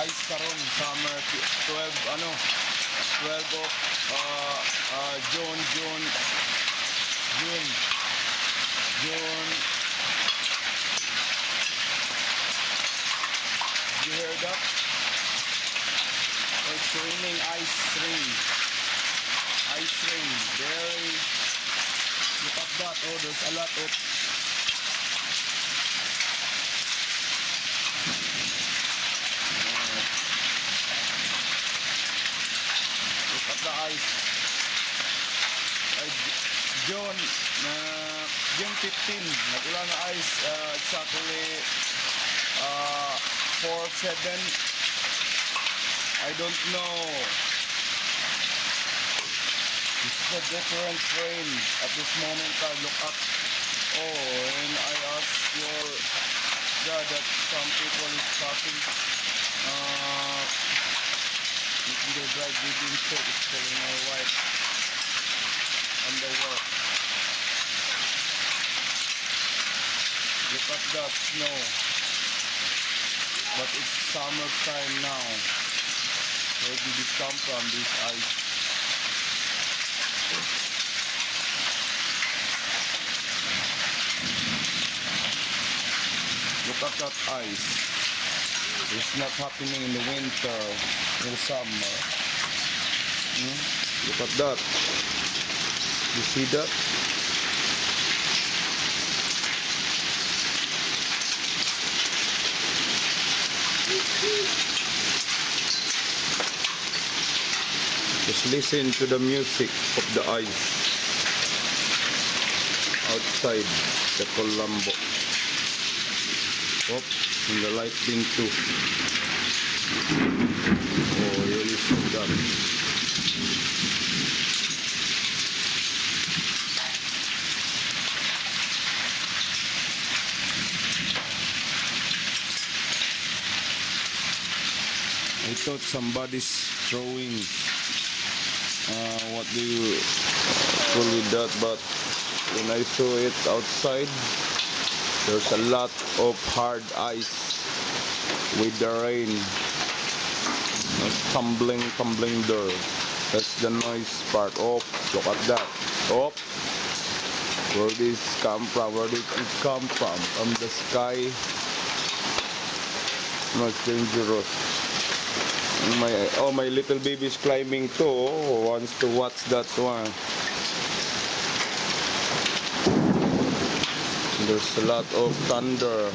ice karon summer 12 of June. You hear that? It's raining ice rain. Very. Look at that. Oh, there's a lot of. Look at the ice. June 15. Nag-ulan na ice. Exactly 4-7. I don't know. This is a different rain at this moment. I look up. Oh, and I ask your God that some people is passing. They drive within check. It's telling my wife on the work. Look at that snow. But it's summertime now. Where did this come from, this ice? Look at that ice. It's not happening in the winter or summer. Look at that. You see that? Just listen to the music of the ice outside the Colombo. Oh, and the lighting too. Oh, you listen to that. I thought somebody's throwing what do you call with that, but when I saw it outside, there's a lot of hard ice with the rain tumbling there. That's the noise part. Oh, look at that. Oh, where did this come from? Where did it come from? From the sky? No, it's dangerous. My little baby is climbing too. Oh, wants to watch that one. There's a lot of thunder.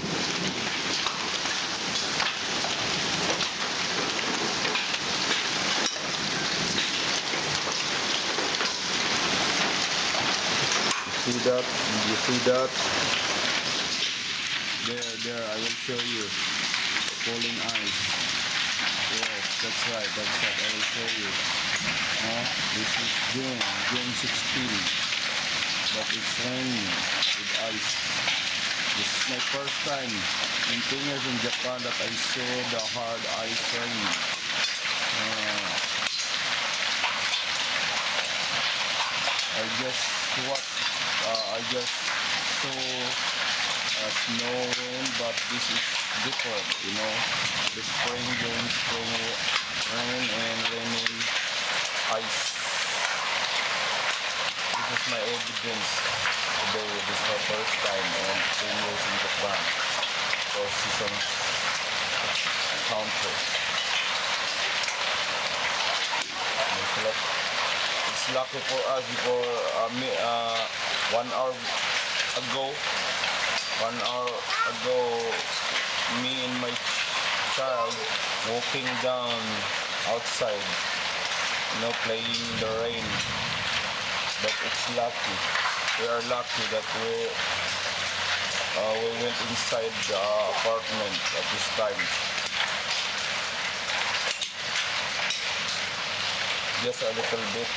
See that? Did you see that? There, I will show you. The falling ice. Yes, that's right, I will show you. This is June 16. But it's raining with ice. This is my first time in 10 years in Japan that I saw the hard ice rain. I just saw snow rain, but this is different, you know. The spring rain and raining ice. This is my evidence today. This is my first time in 10 years in Japan. 4 seasons country. It's lucky for us because 1 hour ago, me and my child walking down outside, you know, playing the rain. But it's lucky. We are lucky that we went inside the apartment at this time. Just a little bit.